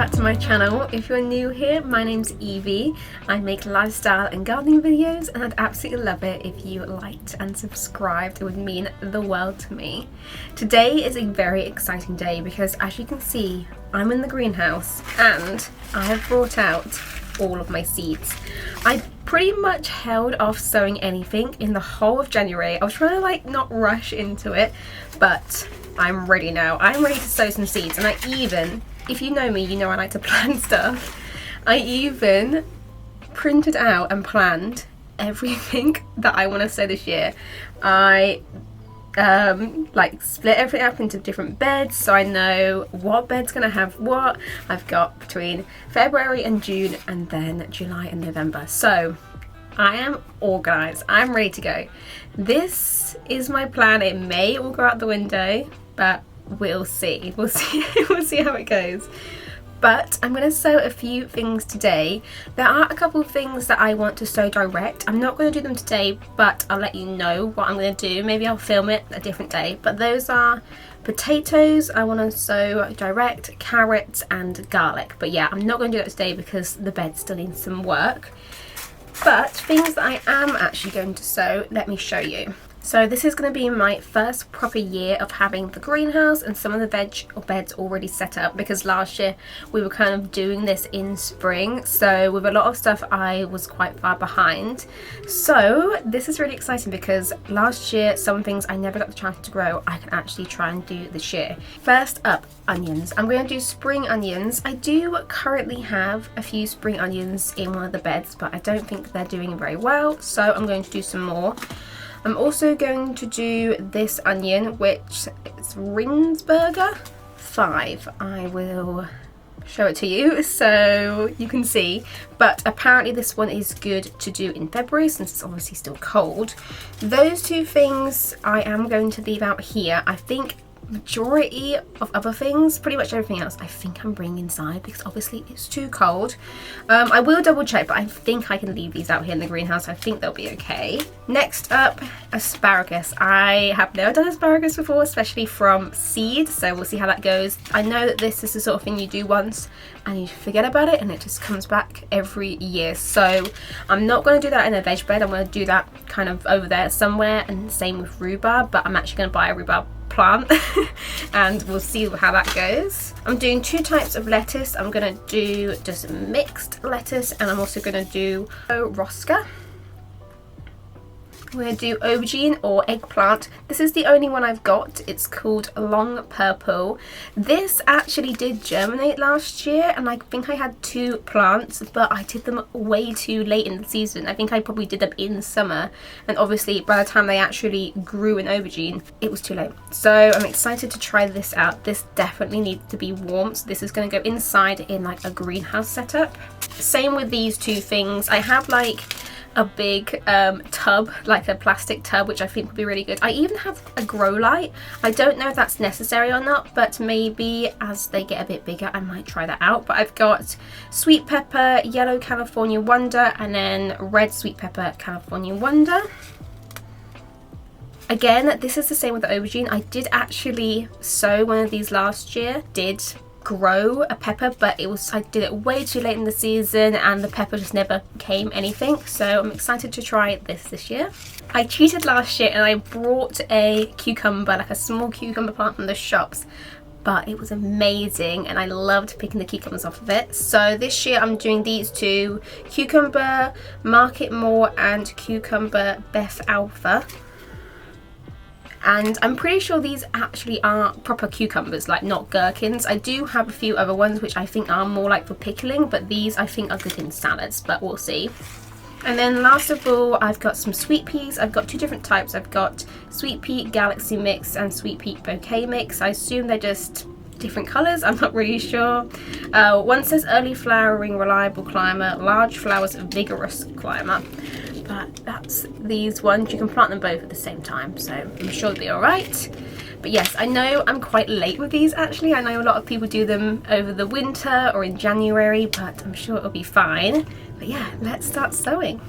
back to my channel. If you're new here, my name's Evie. I make lifestyle and gardening videos and I'd absolutely love it if you liked and subscribed. It would mean the world to me. Today is a very exciting day because, as you can see, I'm in the greenhouse and I have brought out all of my seeds. I pretty much held off sowing anything in the whole of January. I was trying to not rush into it, but I'm ready now. I'm ready to sow some seeds, and I even, if you know me, you know I like to plan stuff. I even printed out and planned everything that I want to sow this year. I split everything up into different beds so I know what bed's gonna have what. I've got between February and June and then July and November. So I am organized. I'm ready to go. This is my plan. It may all go out the window, but we'll see. We'll see how it goes. But I'm going to sow a few things today. There are a couple of things that I want to sow direct. I'm not going to do them today, but I'll let you know what I'm going to do. Maybe I'll film it a different day. But those are potatoes I want to sow direct, carrots and garlic. But yeah, I'm not going to do that today because the bed still needs some work. But things that I am actually going to sow, let me show you. So this is going to be my first proper year of having the greenhouse and some of the veg or beds already set up, because last year we were kind of doing this in spring, so with a lot of stuff I was quite far behind. So this is really exciting because last year some things I never got the chance to grow I can actually try and do this year. First up, onions. I'm going to do spring onions. I do currently have a few spring onions in one of the beds, but I don't think they're doing very well, so I'm going to do some more. I'm also going to do this onion, which is Rinsberger 5. I will show it to you so you can see. But apparently this one is good to do in February since it's obviously still cold. Those two things I am going to leave out here. I think majority of other things, pretty much everything else, I think I'm bringing inside because obviously it's too cold. I will double check, but I think I can leave these out here in the greenhouse. I think they'll be okay. Next up, asparagus. I have never done asparagus before, especially from seed, so we'll see how that goes. I know that this is the sort of thing you do once and you forget about it and it just comes back every year. So I'm not going to do that in a veg bed. I'm going to do that kind of over there somewhere, and same with rhubarb, but I'm actually going to buy a rhubarb plant and we'll see how that goes. I'm doing two types of lettuce. I'm going to do just mixed lettuce, and I'm also going to do rosca. I'm going to do aubergine or eggplant. This is the only one I've got. It's called Long Purple. This actually did germinate last year, and I think I had 2 plants, but I did them way too late in the season. I think I probably did them in summer, and obviously by the time they actually grew in aubergine, it was too late. So I'm excited to try this out. This definitely needs to be warm, so this is going to go inside in a greenhouse setup. Same with these two things. I have a big tub, a plastic tub, which I think would be really good. I even have a grow light. I don't know if that's necessary or not, but maybe as they get a bit bigger I might try that out. But I've got sweet pepper, yellow California Wonder, and then red sweet pepper California Wonder. Again, this is the same with the aubergine. I did actually sow one of these last year, did grow a pepper, but I did it way too late in the season and the pepper just never came anything, so I'm excited to try this year. I cheated last year and I brought a cucumber, a small cucumber plant from the shops, but it was amazing and I loved picking the cucumbers off of it. So this year I'm doing these two, cucumber Market More and cucumber Beth Alpha. And I'm pretty sure these actually are proper cucumbers, not gherkins. I do have a few other ones which I think are more for pickling, but these I think are good in salads, but we'll see. And then last of all, I've got some sweet peas. I've got 2 different types. I've got sweet pea Galaxy Mix and sweet pea Bouquet Mix. I assume they're just different colours, I'm not really sure. One says early flowering, reliable climber, large flowers, vigorous climber. But that's these ones. You can plant them both at the same time, so I'm sure they'll be alright. But yes, I know I'm quite late with these actually. I know a lot of people do them over the winter or in January, but I'm sure it'll be fine. But yeah, let's start sowing.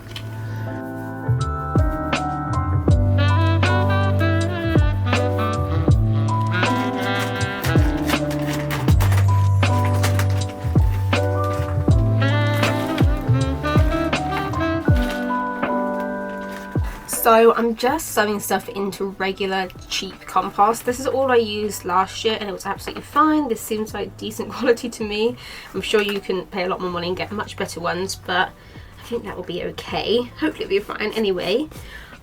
So I'm just sowing stuff into regular cheap compost. This is all I used last year and it was absolutely fine. This seems like decent quality to me. I'm sure you can pay a lot more money and get much better ones, but I think that will be okay. Hopefully it'll be fine. Anyway,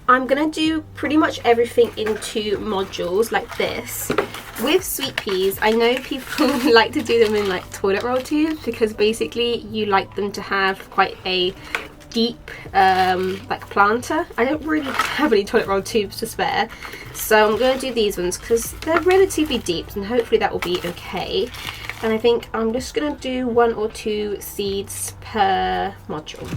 I'm gonna do pretty much everything into modules like this. With sweet peas, I know people like to do them in like toilet roll tubes because basically you like them to have quite a deep like planter. I don't really have any toilet roll tubes to spare, so I'm going to do these ones because they're relatively deep and hopefully that will be okay. And I think I'm just going to do 1 or 2 seeds per module.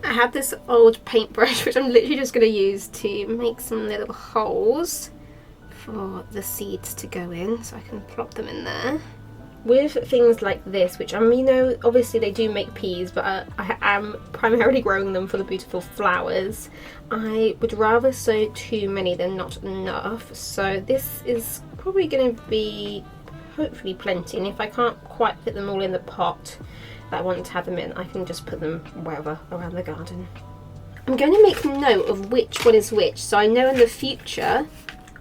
I have this old paintbrush which I'm literally just going to use to make some little holes for the seeds to go in, so I can plop them in there. With things like this, which you know, obviously they do make peas, but I am primarily growing them for the beautiful flowers. I would rather sow too many than not enough, so this is probably going to be hopefully plenty, and if I can't quite fit them all in the pot that I want to have them in, I can just put them wherever around the garden. I'm going to make note of which one is which, so I know in the future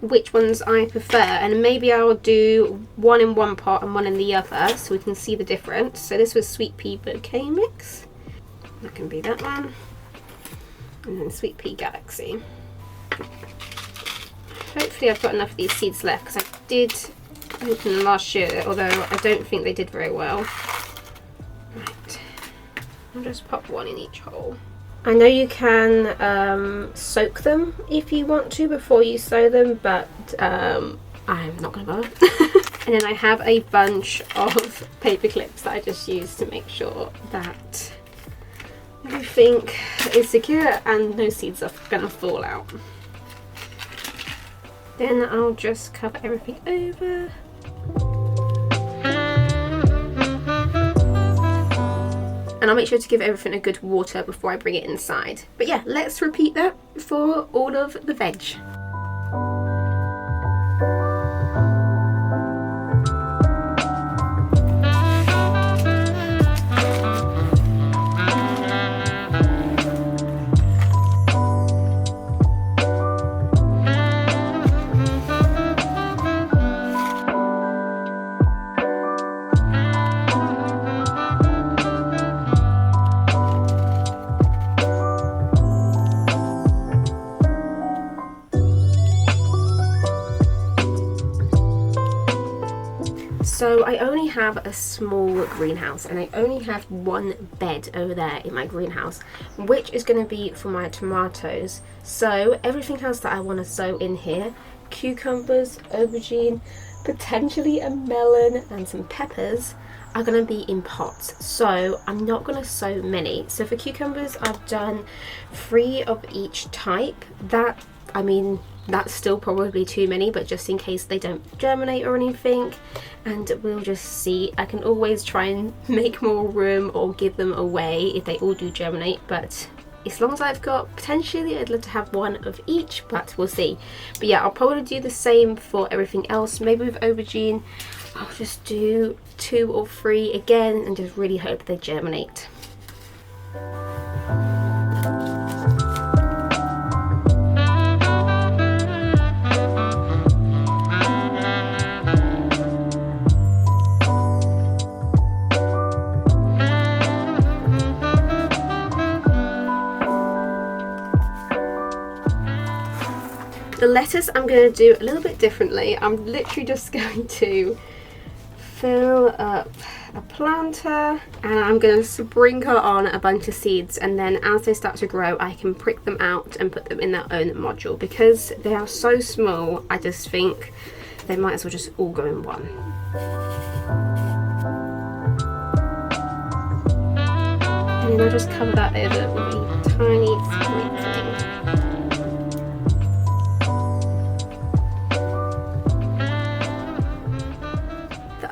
which ones I prefer, and maybe I'll do one in one pot and one in the other so we can see the difference. So this was sweet pea bouquet mix, that can be that one, and then sweet pea galaxy. Hopefully I've got enough of these seeds left because I did open them last year, although I don't think they did very well. Right, I'll just pop one in each hole. I know you can soak them if you want to before you sow them, but I'm not going to bother. And then I have a bunch of paper clips that I just use to make sure that everything is secure and no seeds are going to fall out. Then I'll just cover everything over. And I'll make sure to give everything a good water before I bring it inside. But yeah, let's repeat that for all of the veg. So I only have a small greenhouse and I only have one bed over there in my greenhouse, which is going to be for my tomatoes. So everything else that I want to sow in here, cucumbers, aubergine, potentially a melon and some peppers, are going to be in pots. So I'm not going to sow many. So for cucumbers I've done 3 of each type. That's still probably too many, but just in case they don't germinate or anything, and we'll just see. I can always try and make more room or give them away if they all do germinate, but as long as I've got potentially, I'd love to have 1 of each, but we'll see. But yeah, I'll probably do the same for everything else. Maybe with aubergine I'll just do 2 or 3 again and just really hope they germinate. The lettuce I'm going to do a little bit differently. I'm literally just going to fill up a planter and I'm going to sprinkle on a bunch of seeds, and then as they start to grow I can prick them out and put them in their own module. Because they are so small, I just think they might as well just all go in one. And then I'll just cover that over with a tiny sprinkling.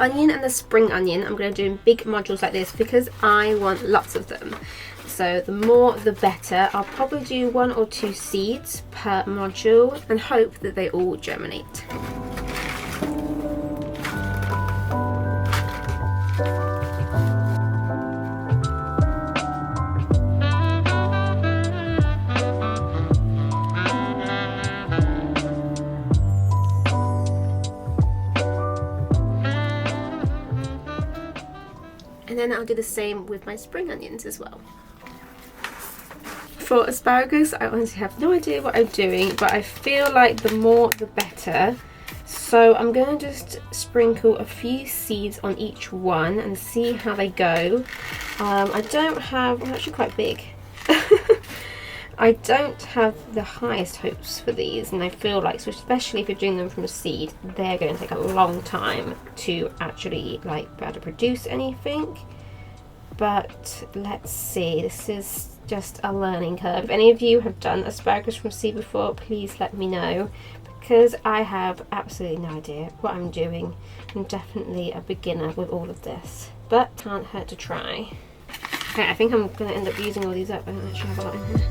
Onion and the spring onion I'm going to do in big modules like this because I want lots of them. so the more the better. I'll probably do 1 or 2 seeds per module and hope that they all germinate. And then I'll do the same with my spring onions as well. For asparagus, I honestly have no idea what I'm doing, but I feel like the more the better. So I'm going to just sprinkle a few seeds on each one and see how they go. I don't have, well, actually quite big. I don't have the highest hopes for these, and I feel like, so especially if you're doing them from a seed, they're going to take a long time to actually like be able to produce anything. But let's see, this is just a learning curve. If any of you have done asparagus from seed before, please let me know, because I have absolutely no idea what I'm doing. I'm definitely a beginner with all of this, but can't hurt to try. Okay, I think I'm going to end up using all these up. I don't actually have a lot in here.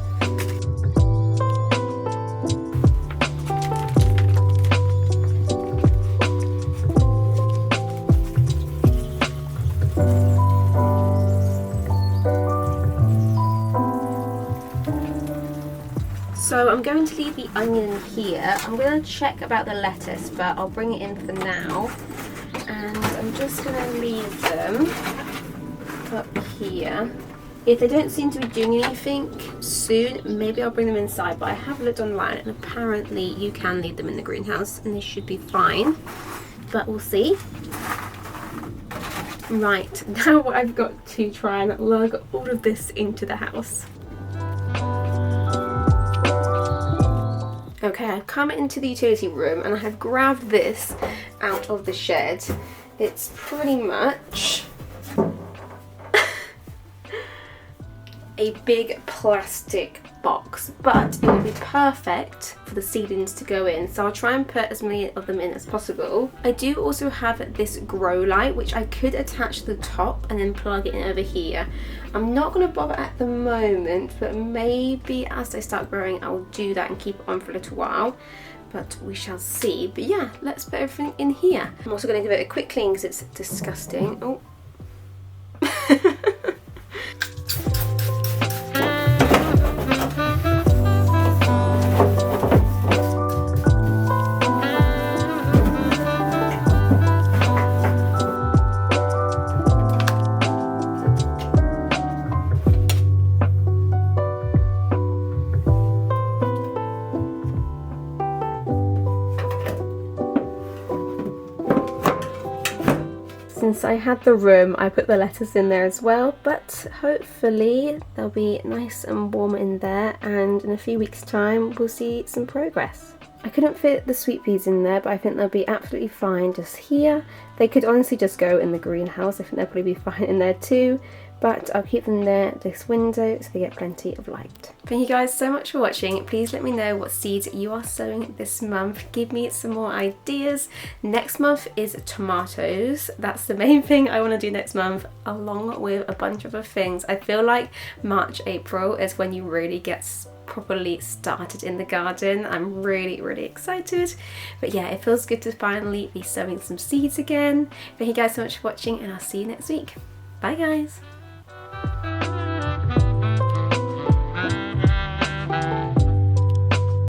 So I'm going to leave the onion here. I'm going to check about the lettuce, but I'll bring it in for now. And I'm just going to leave them up here. If they don't seem to be doing anything soon, maybe I'll bring them inside, but I have looked online and apparently you can leave them in the greenhouse and they should be fine, but we'll see. Right, now I've got to try and lug all of this into the house. Okay, I've come into the utility room and I have grabbed this out of the shed. It's pretty much a big plastic box, but it will be perfect for the seedlings to go in, so I'll try and put as many of them in as possible. I do also have this grow light which I could attach to the top and then plug it in over here. I'm not going to bother at the moment, but maybe as they start growing I'll do that and keep it on for a little while, but we shall see. But yeah, let's put everything in here. I'm also going to give it a quick clean because it's disgusting. Oh. Since I had the room, I put the lettuce in there as well, but hopefully they'll be nice and warm in there, and in a few weeks time we'll see some progress. I couldn't fit the sweet peas in there, but I think they'll be absolutely fine just here. They could honestly just go in the greenhouse. I think they'll probably be fine in there too, but I'll keep them there at this window so they get plenty of light. Thank you guys so much for watching. Please let me know what seeds you are sowing this month. Give me some more ideas. Next month is tomatoes. That's the main thing I want to do next month, along with a bunch of other things. I feel like March, April is when you really get properly started in the garden. I'm really excited, but yeah, it feels good to finally be sowing some seeds again. Thank you guys so much for watching, and I'll see you next week. Bye guys.